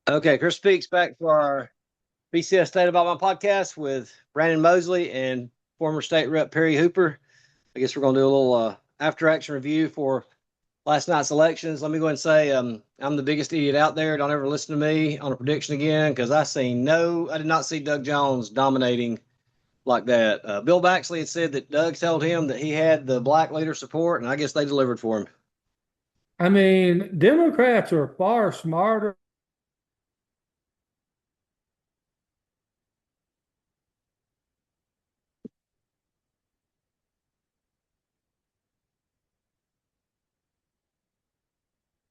Okay, Chris Speaks back for our BCS State About My podcast with Brandon Moseley and former state rep Perry Hooper. I guess we're going to do a little after action review for last night's elections. Let me go ahead and say I'm the biggest idiot out there. Don't ever listen to me on a prediction again because I did not see Doug Jones dominating like that. Bill Baxley had said that Doug told him that he had the black leader support, and I guess they delivered for him. I mean, Democrats are far smarter.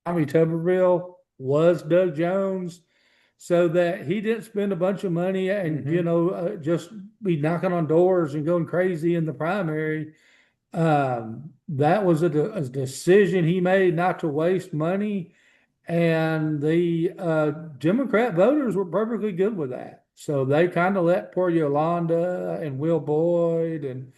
Tommy Tuberville was Doug Jones, so that he didn't spend a bunch of money and just be knocking on doors and going crazy in the primary. That was a decision he made not to waste money, and the Democrat voters were perfectly good with that. So they kind of let poor Yolanda and Will Boyd and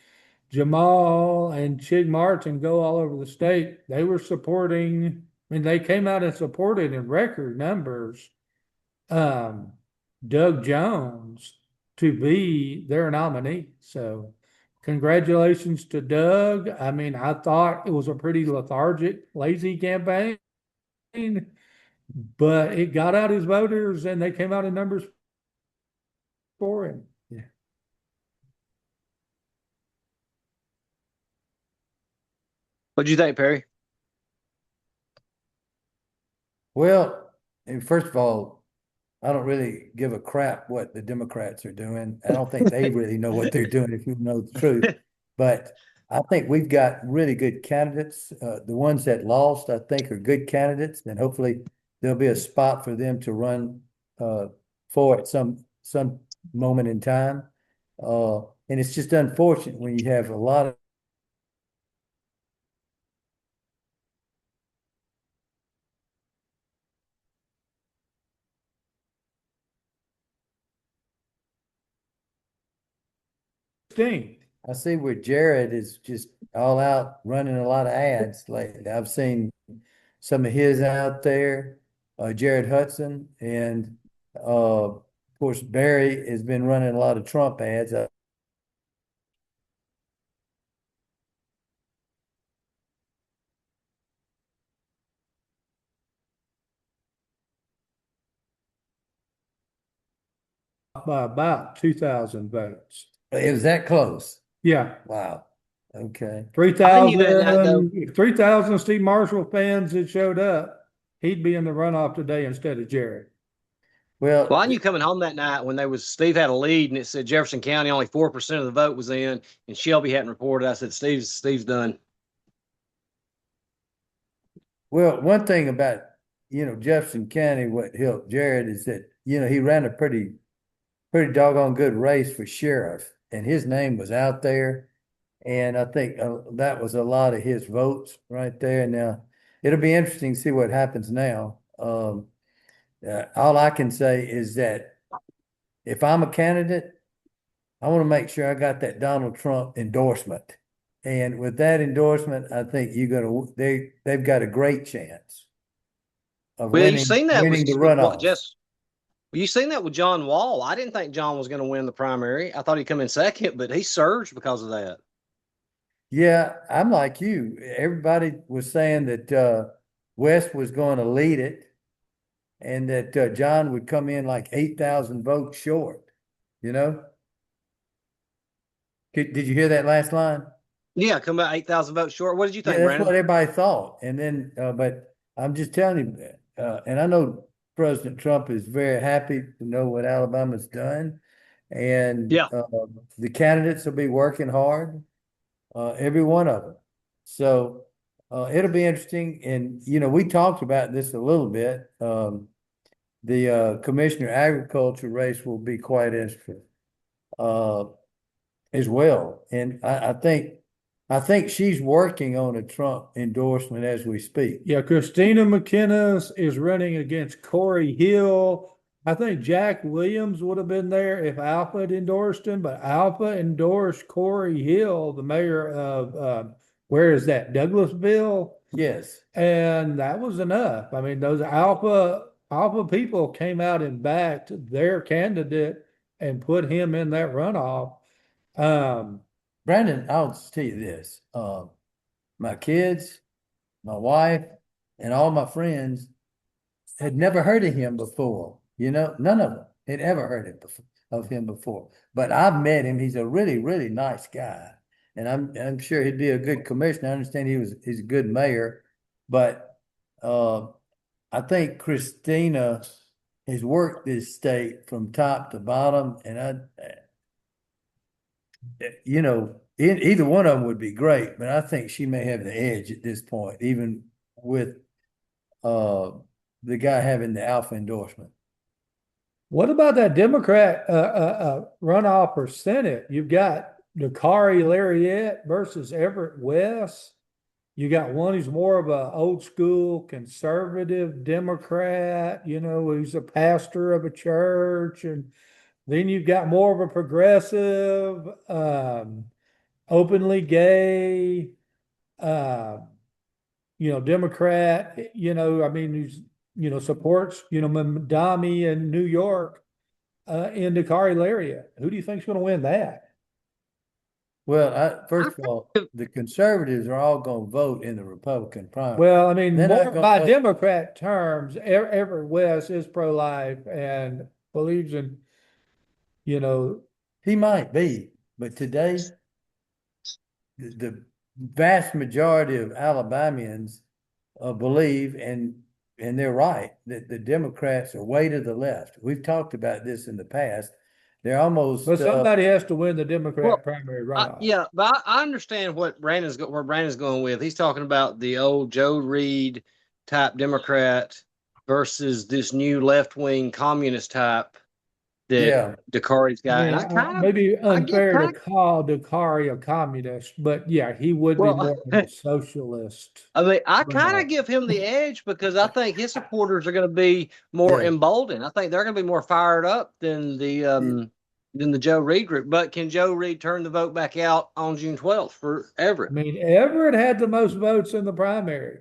Jamal and Chig Martin go all over the state. They were supporting, I mean, they came out and supported in record numbers um, Doug Jones to be their nominee. So, congratulations to Doug. I mean, I thought it was a pretty lethargic, lazy campaign, but it got out his voters and they came out in numbers for him. Yeah. What'd you think, Perry? Well, and first of all, I don't really give a crap what the Democrats are doing. I don't think they really know what they're doing, if you know the truth. But I think we've got really good candidates. The ones that lost, I think, are good candidates, and hopefully there'll be a spot for them to run for at some moment in time. And it's just unfortunate when you have a lot of Sting. I see where Jared is just all out running a lot of ads lately. I've seen some of his out there, Jared Hudson, and of course Barry has been running a lot of Trump ads. By about 2,000 votes. It was that close. Yeah. Wow. Okay. I knew that night though. 3,000 Steve Marshall fans that showed up, he'd be in the runoff today instead of Jared. Well, Well, I knew coming home that night when they was Steve had a lead and it said Jefferson County only 4% of the vote was in, and Shelby hadn't reported. I said Steve's done. one thing about Jefferson County, what helped Jared is that he ran a pretty doggone good race for sheriff, and his name was out there. And I think that was a lot of his votes right there. Now, it'll be interesting to see what happens now. All I can say is that if I'm a candidate, I want to make sure I got that Donald Trump endorsement. And with that endorsement, I think they've got a great chance of Well, you seen that winning the with what runoff. just you seen that with John Wall. I didn't think John was going to win the primary. I thought he'd come in second, but he surged because of that. Yeah, I'm like you. Everybody was saying that Wes was going to lead it and that John would come in like 8,000 votes short. You know, did you hear that last line? Yeah, come about 8,000 votes short. What did you Yeah, think, that's what Brandon? everybody thought. And then, but I'm just telling you, and I know President Trump is very happy to know what Alabama's done, and Yeah. the candidates will be working hard, every one of them. So it'll be interesting. And we talked about this a little bit. The Commissioner of Agriculture race will be quite interesting uh, as well. And I think she's working on a Trump endorsement as we speak. Yeah, Christina McInnis is running against Corey Hill. I think Jack Williams would have been there if Alpha had endorsed him, but Alpha endorsed Corey Hill, the mayor of where is that? Douglasville. Yes. And that was enough. I mean, those Alpha all the people came out and backed their candidate and put him in that runoff. Brandon, I'll just tell you this, my kids, my wife, and all my friends had never heard of him before. None of them had ever heard of him before. But I've met him. He's a really, really nice guy, and I'm sure he'd be a good commissioner. I understand he's a good mayor, but I think Christina has worked this state from top to bottom, and either one of them would be great, but I think she may have the edge at this point, even with the guy having the alpha endorsement. What about that Democrat runoff for Senate? You've got Dakari Lariat versus Everett West. You got one who's more of a old school conservative Democrat, who's a pastor of a church, and then you've got more of a progressive, openly gay, Democrat, who's, supports, Mamdani in New York, in Dakari Lariat. Who do you think's going to win that? Well, first of all, the conservatives are all going to vote in the Republican primary. Well, I mean, They're not by gonna- Democrat terms, Everett West is pro-life and believes in, He might be, but today, the vast majority of Alabamians believe, and they're right, that the Democrats are way to the left. We've talked about this in the past. They're almost. But somebody has to win the Democrat primary runoff. Yeah, but I understand where Brandon's going with. He's talking about the old Joe Reed type Democrat versus this new left wing communist type that Dakari's got. I mean, maybe unfair to call Dakari a communist, but yeah, he would be more of a socialist. I mean, I kind of give him the edge because I think his supporters are going to be more emboldened. I think they're going to be more fired up than the Joe Reed group. But can Joe Reed turn the vote back out on June 12th for Everett? I mean, Everett had the most votes in the primary.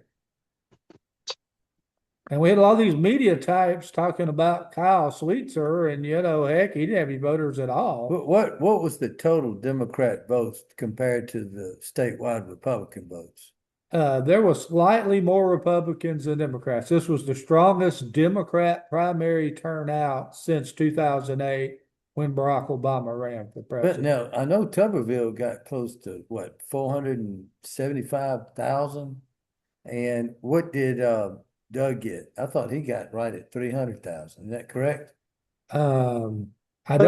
And we had a lot of these media types talking about Kyle Sweetser, and heck, he didn't have any voters at all. What was the total Democrat votes compared to the statewide Republican votes? There was slightly more Republicans than Democrats. This was the strongest Democrat primary turnout since 2008 when Barack Obama ran for president. But now, I know Tuberville got close to, 475,000? And what did Doug get? I thought he got right at 300,000. Is that correct? I don't have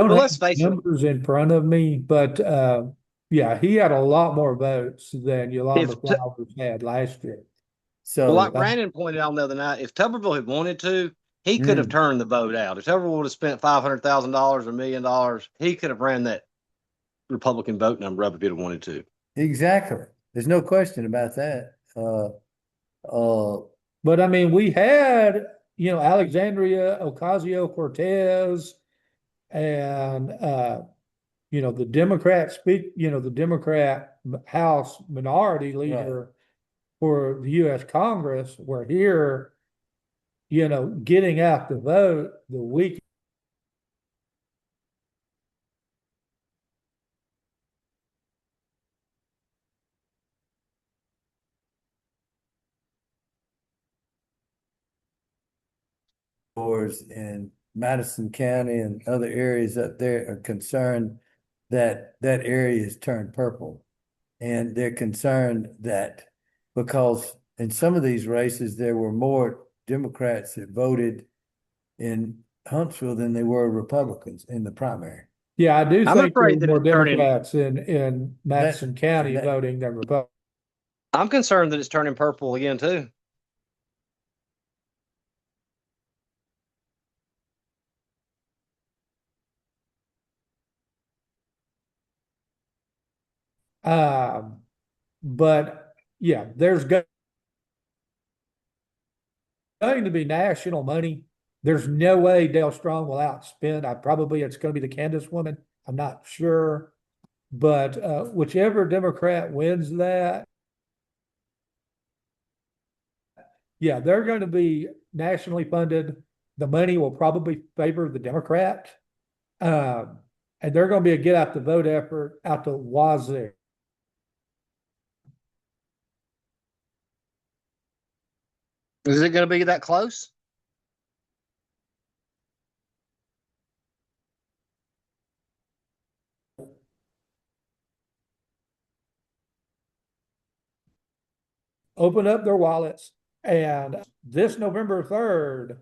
numbers in front of me, but yeah, he had a lot more votes than Yolanda Flowers had last year. So, like Brandon pointed out the other night, if Tuberville had wanted to, he could have turned the vote out. If Tuberville would have spent $500,000 or $1 million, he could have ran that Republican vote number up if he'd have wanted to. Exactly. There's no question about that. But I mean, we had, Alexandria Ocasio-Cortez and, the Democrat House minority leader for the U.S. Congress were here, getting out the vote the week. In Madison County and other areas up there are concerned that area has turned purple. And they're concerned that because in some of these races, there were more Democrats that voted in Huntsville than they were Republicans in the primary. Yeah, I do think there were more Democrats in Madison County voting than Republicans. I'm concerned that it's turning purple again, too. But yeah, there's going to be national money. There's no way Dale Strong will outspend. It's going to be the Candace woman. I'm not sure, but whichever Democrat wins that, yeah, they're going to be nationally funded. the money will probably favor the Democrat. And they're going to be a get out the vote effort out the wazoo. Is it going to be that close? Open up their wallets, and this November 3rd,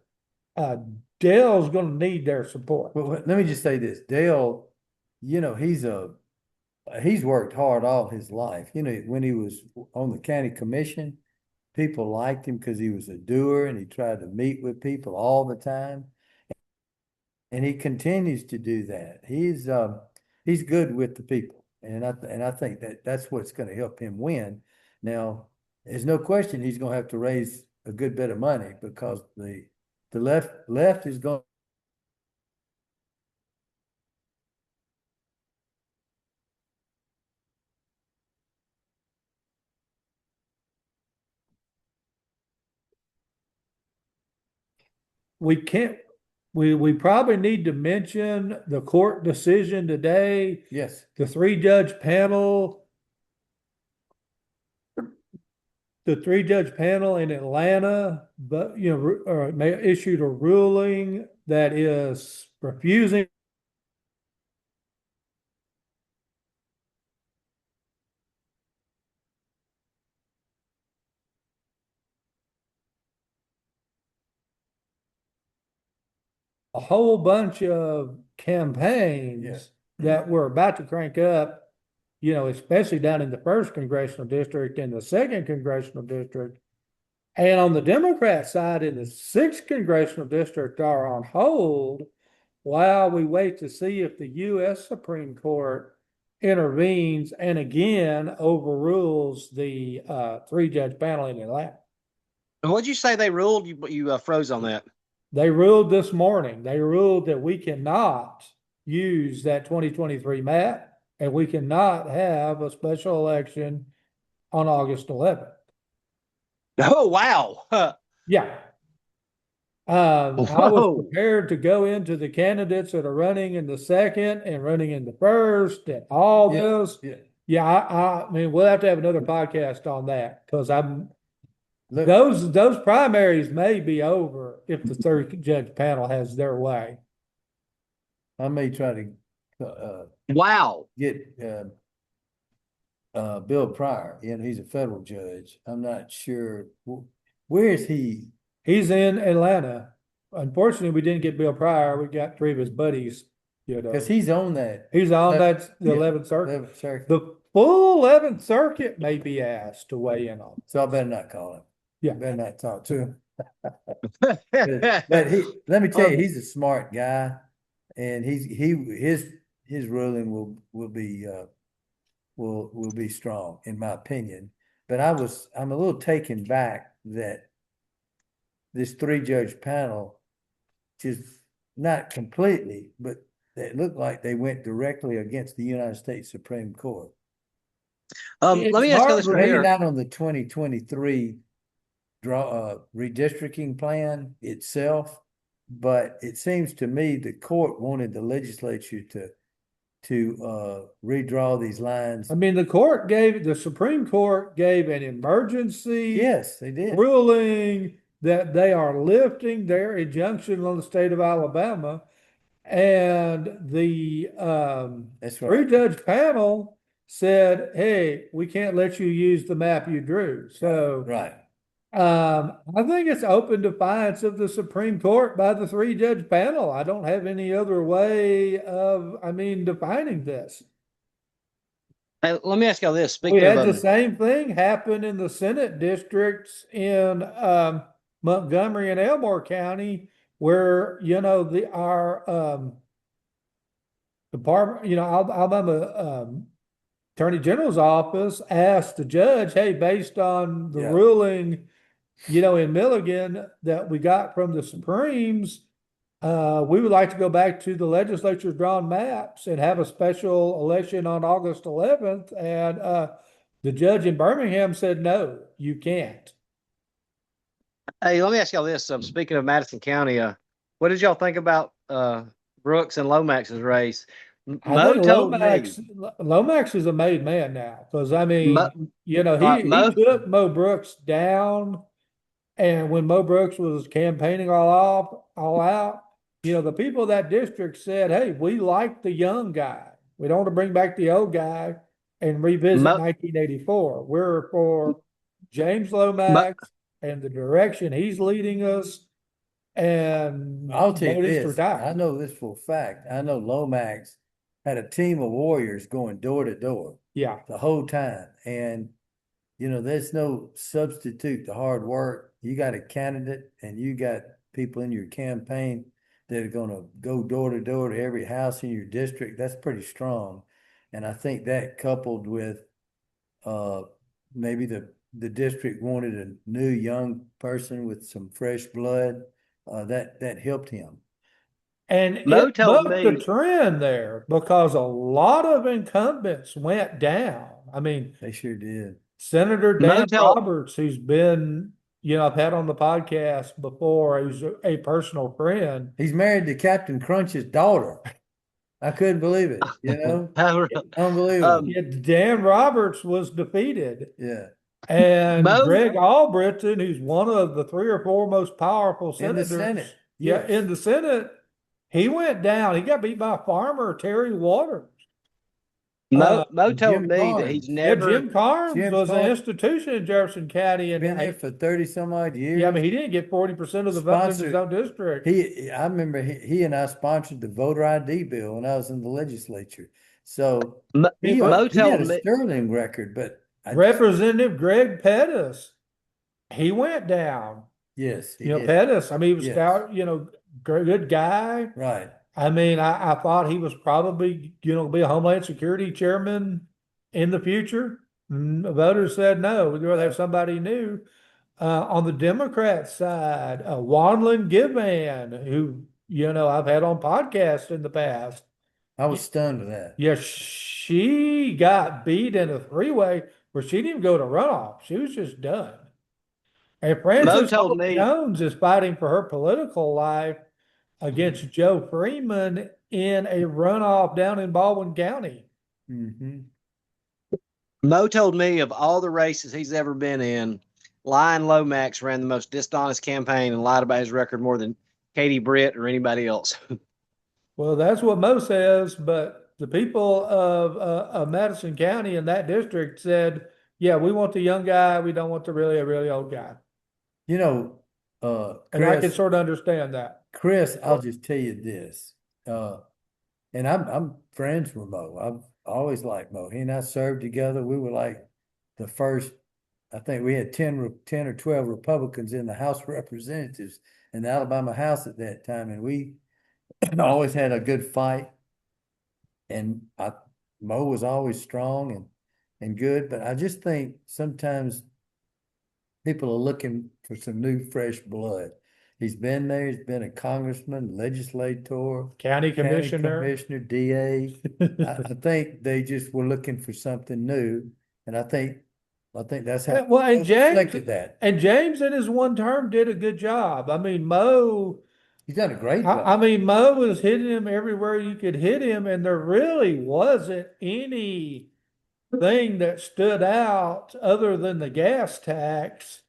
Dale's going to need their support. Well, let me just say this. Dale, he's worked hard all his life. When he was on the county commission, people liked him because he was a doer and he tried to meet with people all the time. And he continues to do that. He's good with the people. And I think that's what's going to help him win. Now, there's no question he's going to have to raise a good bit of money because the left is going. We can't, we probably need to mention the court decision today. Yes. The 3-judge panel. The 3-judge panel in Atlanta, but issued a ruling that is refusing a whole bunch of campaigns that we're about to crank up, especially down in the 1st congressional district and the 2nd congressional district. And on the Democrat side in the 6th congressional district are on hold while we wait to see if the U.S. Supreme Court intervenes and again overrules the 3-judge panel in Atlanta. What'd you say they ruled? You froze on that. They ruled this morning. They ruled that we cannot use that 2023 map and we cannot have a special election on August 11th. Oh, wow. Yeah. I was prepared to go into the candidates that are running in the 2nd and running in the 1st and all those. Yeah. I mean, we'll have to have another podcast on that because those primaries may be over if the 3rd-judge panel has their way. I may try to get Bill Pryor. He's a federal judge. I'm not sure. Where is he? He's in Atlanta. Unfortunately, we didn't get Bill Pryor. We got 3 of his buddies. Because he's on that. He's on the 11th Circuit. 11th Circuit. The full 11th Circuit may be asked to weigh in on. So I better not call him. Yeah. Better not talk to him. but let me tell you, he's a smart guy, and his ruling will be strong in my opinion. But I'm a little taken back that this 3-judge panel just not completely, but it looked like they went directly against the United States Supreme Court. Let me ask you this right maybe here. not on the 2023 redistricting plan itself, but it seems to me the court wanted the legislature to redraw these lines. I mean, the Supreme Court gave an emergency Yes, they did. ruling that they are lifting their injunction on the state of Alabama, and the That's right. 3-judge panel said, hey, we can't let you use the map you drew. So Right. I think it's open defiance of the Supreme Court by the 3-judge panel. I don't have any other way of, defining this. Hey, let me ask y'all this. We had the same thing happen in the Senate districts in Montgomery and Elmore County, where our department, Alabama Attorney General's office asked the judge, hey, based on the ruling, in Milligan that we got from the Supremes, we would like to go back to the legislature's drawn maps and have a special election on August 11th. And the judge in Birmingham said, no, you can't. Hey, let me ask y'all this. Speaking of Madison County, what did y'all think about Brooks and Lomax's race? I Mo think told me. Lomax is a made man now, because I mean, Mo, he Mo, took Mo Brooks down, and when Mo Brooks was campaigning all out, the people of that district said, "Hey, we like the young guy. We don't want to bring back the old guy and revisit Mo, 1984. We're for James Mo, Lomax and the direction he's leading us, and I'll tell you nobody's this, I retired." know this for a fact. I know Lomax had a team of warriors going door to door Yeah. the whole time. And, there's no substitute to hard work. You got a candidate and you got people in your campaign that are going to go door to door to every house in your district. That's pretty strong. And I think that coupled with maybe the district wanted a new young person with some fresh blood, that helped him. And Mo it told bucked the me. trend there, because a lot of incumbents went down. I mean, They sure did. Senator Mo Dan told. Roberts, who's been, I've had on the podcast before, who's a personal friend. He's married to Captain Crunch's daughter. I couldn't believe it, unbelievable. Yeah, Dan Roberts was defeated. Yeah. And Mo Greg Albritton, who's one of the 3 or 4 most powerful In the senators, Senate. yeah, Yes. in the Senate, he went down. He got beat by farmer Terry Waters. Mo told Jim me that he's Carnes. Yeah, never. Jim Carnes Jim was an Carnes. institution in Jefferson County, and Been there for 30 some odd years. yeah, I mean, he didn't get 40% of the vote in his own district. I remember he and I sponsored the voter ID bill when I was in the legislature. So Mo, he Mo had told a me. sterling record, but Representative Greg Pettis, he went down. yes, he did. Pettis, I mean, he was Yes. stout, good guy. Right. I mean, I thought he was probably, be a Homeland Security chairman in the future. The voters said no. We'd rather have somebody new. On the Democrat side, Wanlin Givan, who, I've had on podcasts in the past. I was stunned with that. Yeah, she got beat in a 3-way where she didn't even go to runoff. She was just done. And Mo Frances told Hope me. Jones is fighting for her political life against Joe Freeman in a runoff down in Baldwin County. Mm-hmm. Mo told me of all the races he's ever been in, Lion Lomax ran the most dishonest campaign and lied about his record more than Katie Britt or anybody else. Well, that's what Mo says, but the people of Madison County in that district said, yeah, we want the young guy. We don't want the really old guy. And I can Chris, sort of understand that. Chris, I'll just tell you this. And I'm friends with Mo. I've always liked Mo. He and I served together. We were like the first, I think we had 10 or 12 Republicans in the House of Representatives in the Alabama House at that time. And we always had a good fight. And Mo was always strong and good. But I just think sometimes people are looking for some new, fresh blood. He's been there. He's been a congressman, legislator, County commissioner, DA. I think they just were looking for something new, and I think that's how. Well, and James in his one term did a good job. I mean, Mo. He's done a great job. I mean, Mo was hitting him everywhere you could hit him, and there really wasn't anything that stood out other than the gas tax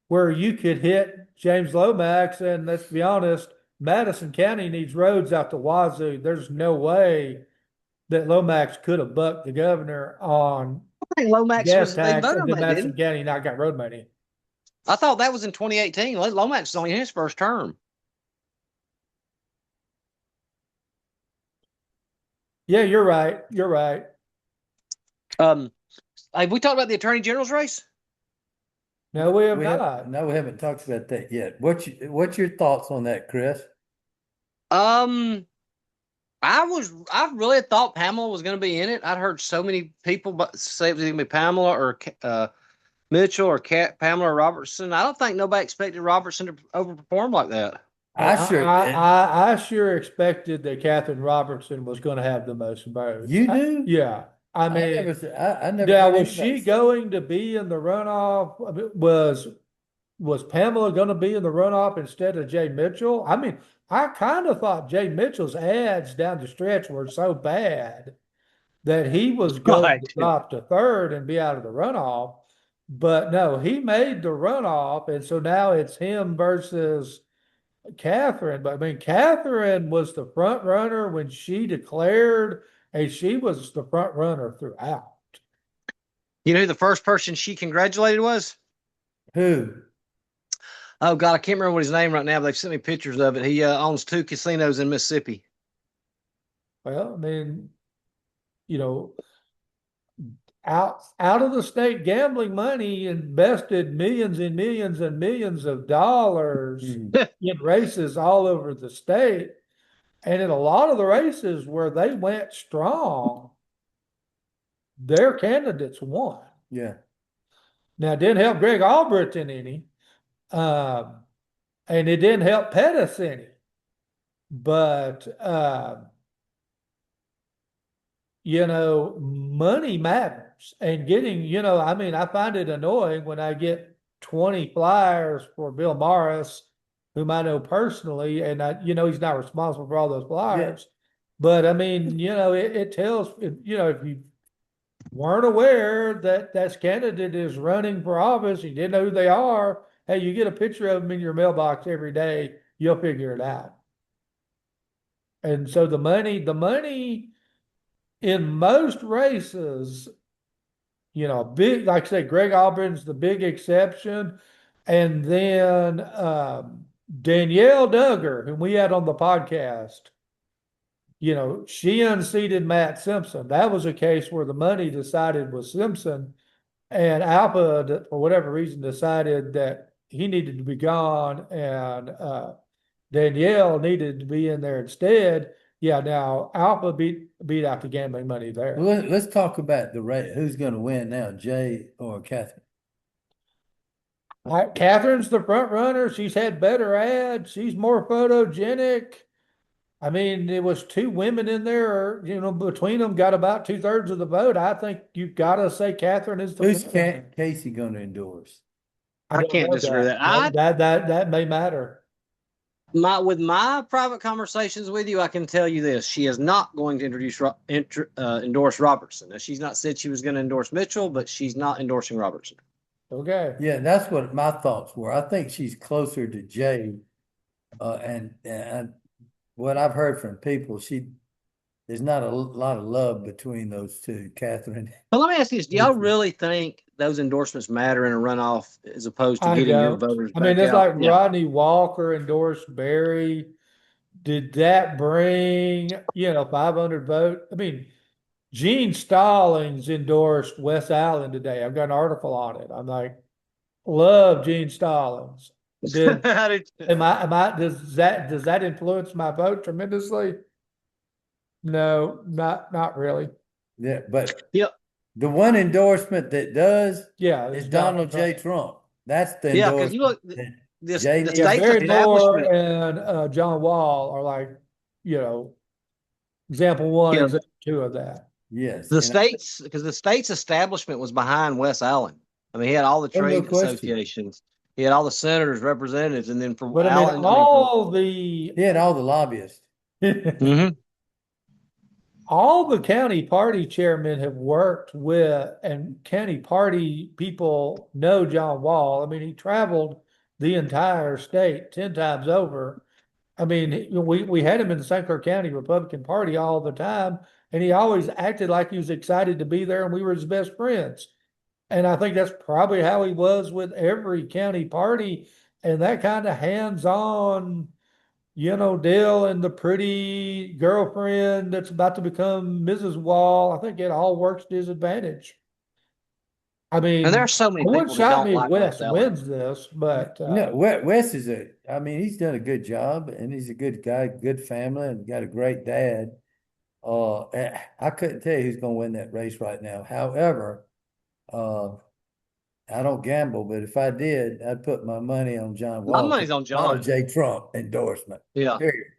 where you could hit James Lomax. And let's be honest, Madison County needs roads out the wazoo. There's no way that Lomax could have bucked the governor on I think Lomax gas was tax, voted and on then that, Madison didn't he? County not got road money. I thought that was in 2018. Lomax was only in his first term. Yeah, you're right. You're right. Have we talked about the Attorney General's race? No, we have not. No, we haven't talked about that yet. What's your thoughts on that, Chris? I really thought Pamela was going to be in it. I'd heard so many people say it was going to be Pamela or Mitchell or Pamela or Robertson. I don't think nobody expected Robertson to overperform like that. I sure expected that Catherine Robertson was going to have the most votes. You do? Yeah. I mean, I never. yeah, was she going to be in the runoff? Was was Pamela going to be in the runoff instead of Jay Mitchell? I mean, I kind of thought Jay Mitchell's ads down the stretch were so bad that he was going Right. to drop to third and be out of the runoff. But no, he made the runoff. And so now it's him versus Catherine. But I mean, Catherine was the front runner when she declared, and she was the front runner throughout. You know who the first person she congratulated was? Who? Oh God, I can't remember what his name right now, but they've sent me pictures of it. He owns 2 casinos in Mississippi. Well, I mean, you know, out of the state gambling money invested millions and millions and millions of dollars in races all over the state. And in a lot of the races where they went strong, their candidates won. Yeah. Now, it didn't help Greg Albritton any, and it didn't help Pettis any. But, you know, money matters. And getting, you know, I mean, I find it annoying when I get 20 flyers for Bill Morris, whom I know personally, and you know, he's not responsible for all those flyers. Yeah. But I mean, you know, it tells, you know, if you weren't aware that that candidate is running for office, you didn't know who they are, hey, you get a picture of them in your mailbox every day, you'll figure it out. And so the money in most races, you know, big, like I say, Greg Albritton's the big exception. And then Danielle Duggar, whom we had on the podcast, you know, she unseated Matt Simpson. That was a case where the money decided was Simpson, and Alpha, for whatever reason, decided that he needed to be gone, and Danielle needed to be in there instead. Yeah, now Alpha beat out the gambling money there. Well, let's talk about the race. Who's going to win now, Jay or Catherine? Catherine's the front runner. She's had better ads. She's more photogenic. I mean, it was 2 women in there, you know, between them got about 2/3 of the vote. I think you've got to say Catherine is the Who's Casey going to endorse? I can't disagree with that. That may matter. With my private conversations with you, I can tell you this: she is not going to endorse Robertson. Now, she's not said she was going to endorse Mitchell, but she's not endorsing Robertson. Okay. Yeah, that's what my thoughts were. I think she's closer to Jay, and what I've heard from people, there's not a lot of love between those two, Catherine. But let me ask you this: do y'all really think those endorsements matter in a runoff as opposed to getting your voters back out? I mean, it's like Rodney Walker endorsed Barry. Did that bring, you know, 500 votes? I mean, Gene Stallings endorsed Wes Allen today. I've got an article on it. I'm like, love Gene Stallings. Does that influence my vote tremendously? No, not really. Yeah, but the one endorsement that does is Donald J. Trump. That's the endorsement. Because you look, the Barry establishment Moore and John Wall are like, you know, example 1, example 2 of that. Yes. Because the state's establishment was behind Wes Allen. I mean, he had all the trade associations. He had all the senators, representatives, and then from Allen, he had all the lobbyists. Mm-hmm. All the county party chairmen have worked with, and county party people know John Wall. I mean, he traveled the entire state 10 times over. I mean, we had him in the St. Clair County Republican Party all the time, and he always acted like he was excited to be there, and we were his best friends. And I think that's probably how he was with every county party, and that kind of hands-on, you know, deal, and the pretty girlfriend that's about to become Mrs. Wall. I think it all works to his advantage. I mean, and there are so many people that don't like Wes wins this, but no, Wes is I mean, he's done a good job, and he's a good guy, good family, and got a great dad. I couldn't tell you who's going to win that race right now. However, I don't gamble, but if I did, I'd put my money on John Wall. My money's on John. Donald J. Trump endorsement. Yeah. Period.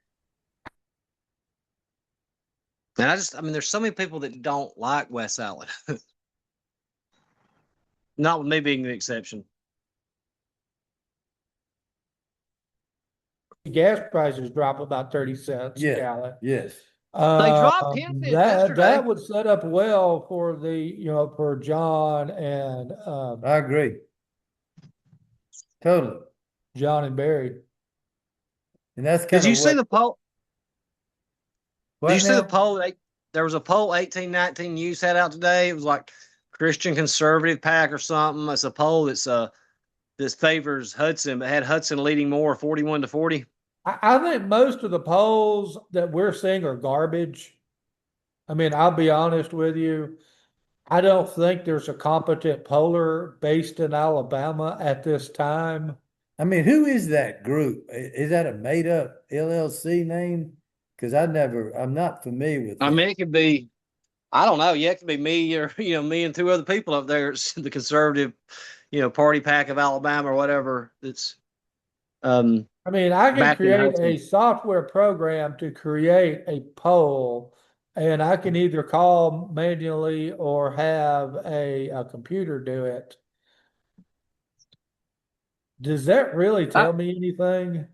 And I mean, there's so many people that don't like Wes Allen. Not with me being the exception. gas prices drop about 30 cents a Yeah, gallon. yes. They dropped 10 cents yesterday. That would set up well for for John and I agree. Totally. John and Barry. And that's Did kind you of see the poll? Did you see the now? poll? There was a poll 1819 News had out today. It was like Christian Conservative PAC or something. It's a poll that favors Hudson, but had Hudson leading more, 41-40. I think most of the polls that we're seeing are garbage. I mean, I'll be honest with you. I don't think there's a competent poller based in Alabama at this time. I mean, who is that group? Is that a made up LLC name? Because I'm not familiar with I that. mean, it could be, I don't know. Yeah, it could be me or, me and two other people up there. It's the conservative, party pack of Alabama or whatever. It's, I mean, I can back in create Hudson. a software program to create a poll, and I can either call manually or have a computer do it. Does that really tell me anything?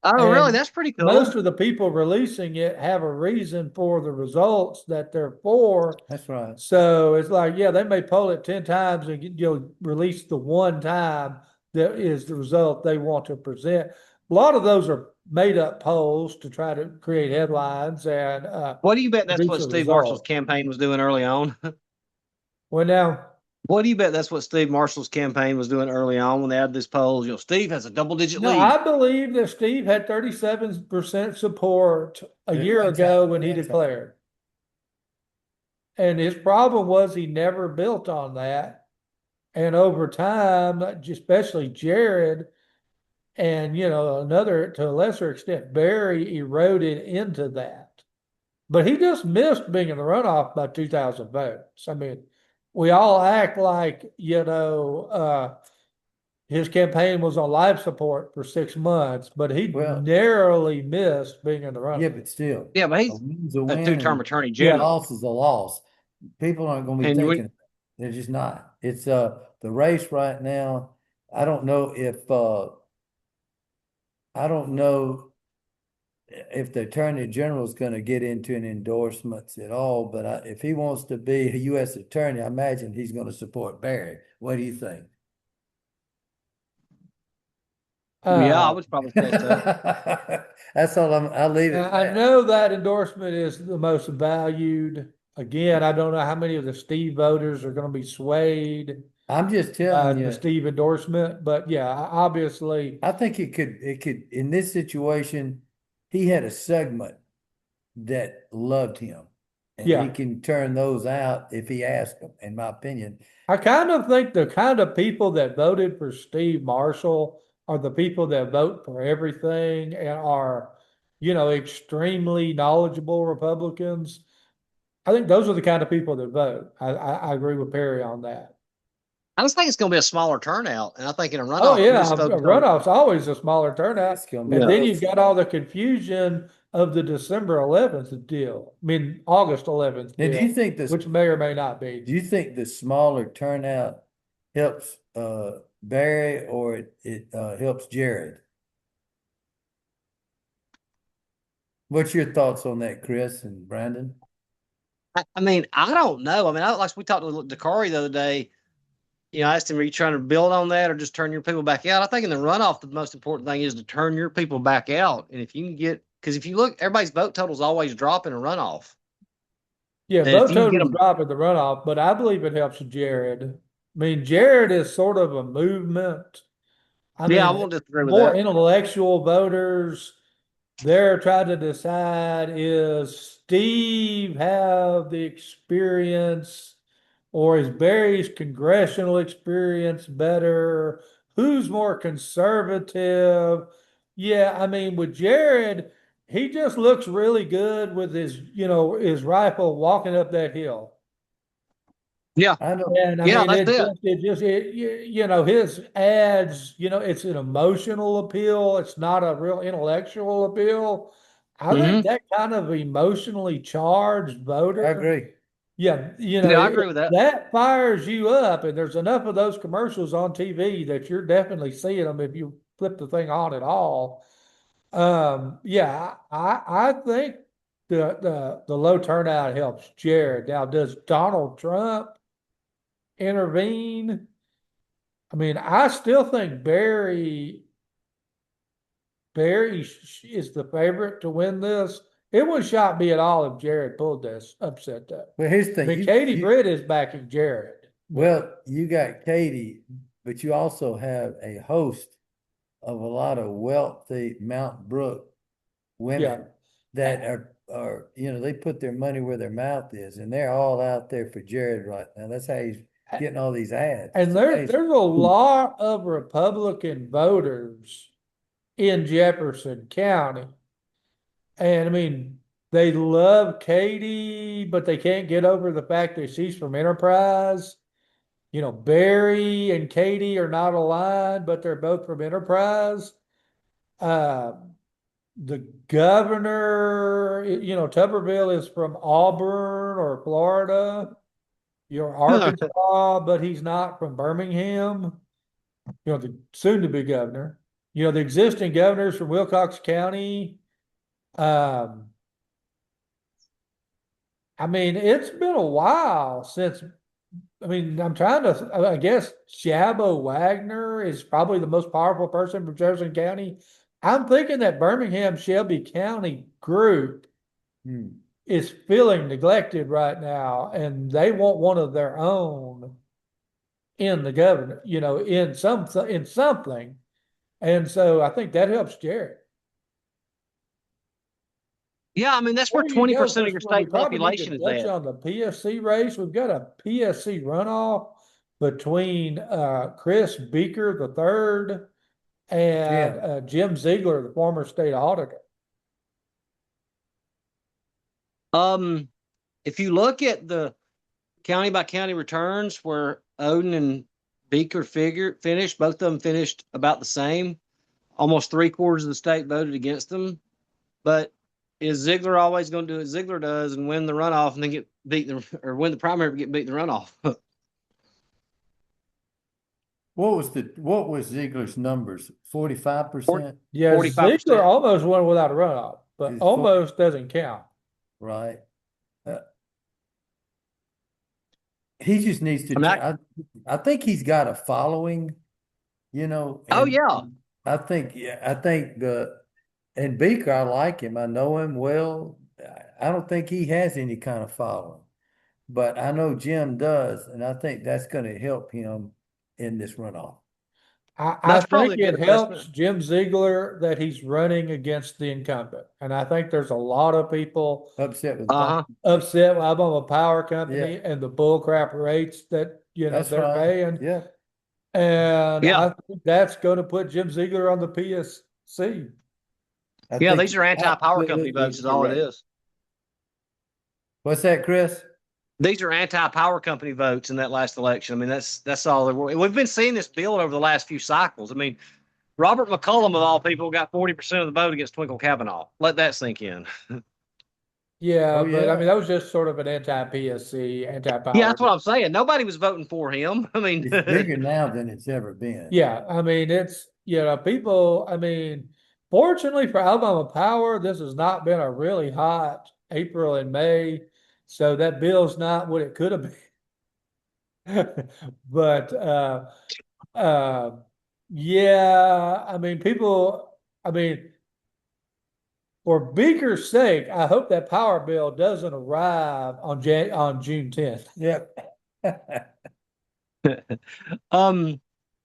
Oh, really? And That's pretty cool. most of the people releasing it have a reason for the results that they're for. That's right. So it's like, yeah, they may poll it 10 times and you'll release the one time that is the result they want to present. A lot of those are made up polls to try to create headlines and What do you bet that's produce what a Steve Marshall's result. campaign was doing early on? Well, now, What do you bet that's what Steve Marshall's campaign was doing early on when they had this polls? Steve has a double-digit no, lead. I believe that Steve had 37% support a year That's ago right. when he That's right. declared. And his problem was he never built on that. And over time, especially Jared and, another, to a lesser extent, Barry eroded into that. But he just missed being in the runoff by 2,000 votes. I mean, we all act like, his campaign was on life support for 6 months, but he Well, narrowly missed being in the yeah, runoff. but still, Yeah, but a he's win's a a win two-term and attorney a general. loss is a loss. People aren't going to be And thinking. They're just not. It's the race right now. I don't know if the attorney general is going to get into an endorsements at all. But if he wants to be a U.S. attorney, I imagine he's going to support Barry. What do you think? Yeah, I would probably say so. That's all I'll leave it at I that. know that endorsement is the most valued. Again, I don't know how many of the Steve voters are going to be swayed I'm just by telling the you, Steve endorsement, but yeah, obviously, I think it could, in this situation, he had a segment that loved him. And he yeah. can turn those out if he asks them, in my opinion. I kind of think the kind of people that voted for Steve Marshall are the people that vote for everything and are, extremely knowledgeable Republicans. I think those are the kind of people that vote. I agree with Perry on that. I just think it's going to be a smaller turnout, and I think in a runoff, Oh we're yeah, just a focused on. runoff's always a smaller turnout, It's gonna and be then those- you've got all the confusion of the December 11th deal. I mean, August 11th Now, do deal, you think this, which may or may not do be. you think the smaller turnout helps Barry or it helps Jared? What's your thoughts on that, Chris and Brandon? I mean, I don't know. I mean, like we talked to Dakari the other day. I asked him, "Are you trying to build on that, or just turn your people back out?" I think in the runoff, the most important thing is to turn your people back out. And if you can because if you look, everybody's vote totals always drop in a runoff. Yeah, And if vote you can get totals them, drop at the runoff, but I believe it helps Jared. I mean, Jared is sort of a movement. I yeah, I mean, won't disagree with more that. intellectual voters, they're trying to decide, is Steve have the experience or is Barry's congressional experience better? Who's more conservative? Yeah, I mean, with Jared, he just looks really good with his rifle walking up that hill. Yeah, I know. And I yeah, mean, that's it. his ads, it's an emotional appeal. It's not a real intellectual appeal. I think that kind of emotionally charged I voter, agree. yeah, Yeah, I agree with that. that fires you up. And there's enough of those commercials on TV that you're definitely seeing them if you flip the thing on at all. Yeah, I think the low turnout helps Jared. Now, does Donald Trump intervene? I mean, I still think Barry is the favorite to win this. It wouldn't shock me at all if Jared pulled this upset though. Well, here's the I thing. mean, Katie Britt is backing Jared. Well, you got Katie, but you also have a host of a lot of wealthy Mount Brook women that are, they put their money where their mouth is, and they're all out there for Jared right now. That's how he's getting all these ads. And there's a lot of Republican voters in Jefferson County. And I mean, they love Katie, but they can't get over the fact that she's from Enterprise. Barry and Katie are not aligned, but they're both from Enterprise. The governor, Tuberville is from Auburn or Florida. Arkansas, but he's not from Birmingham. The soon-to-be governor. The existing governors from Wilcox County. I mean, it's been a while since. I'm trying to. I guess Shabo Wagner is probably the most powerful person from Jefferson County. I'm thinking that Birmingham Shelby County group is feeling neglected right now, and they want one of their own in the governor, in something. And so I think that helps Jared. Yeah, I mean, that's where 20% of your state population is at. On the PSC race, we've got a PSC runoff between Chris Beaker III and Jim Ziegler, the former state auditor. If you look at the county by county returns where Odin and Beaker finished, both of them finished about the same. Almost 3/4 of the state voted against them. But is Ziegler always going to do what Ziegler does and win the runoff and then get beat or win the primary and get beat in the runoff? What was Ziegler's numbers? 45%? Yeah, 45%. Ziegler almost won without a runoff, but almost doesn't count. Right. He just needs to. I think he's got a following, Oh yeah. I think and Beaker, I like him. I know him well. I don't think he has any kind of following, but I know Jim does, and I think that's going to help him in this runoff. I think it helps Jim Ziegler that he's running against the incumbent, and I think there's a lot of people upset with Alabama Power Company and the bullcrap rates that they're paying. Yeah, and I think that's going to put Jim Ziegler on the PSC. These are anti-power company votes. Is all it is. What's that, Chris? These are anti-power company votes in that last election. I mean, that's all. We've been seeing this build over the last few cycles. I mean, Robert McCollum, of all people, got 40% of the vote against Twinkle Kavanaugh. Let that sink in. But I mean, that was just sort of an anti-PSC, anti-power. Yeah, that's what I'm saying. Nobody was voting for him. I mean, it's bigger now than it's ever been. Yeah, I mean, it's people. I mean, fortunately for Alabama Power, this has not been a really hot April and May. So that bill's not what it could have been. But I mean, for Beaker's sake, I hope that power bill doesn't arrive on June 10th. Yep.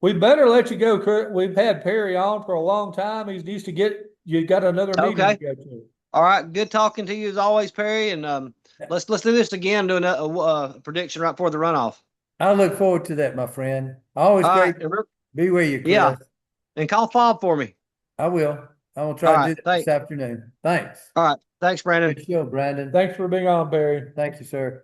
We better let you go. We've had Perry on for a long time. He needs to you got another meeting to go to. All right. Good talking to you as always, Perry. And let's do this again, do a prediction right before the runoff. I look forward to that, my friend. Always great to be with you, Chris. Yeah. And call Fob for me. I will. I will try to do that this afternoon. Thanks. All right. Thanks, Brandon. Good show, Brandon. Thanks for being on, Barry. Thank you, sir.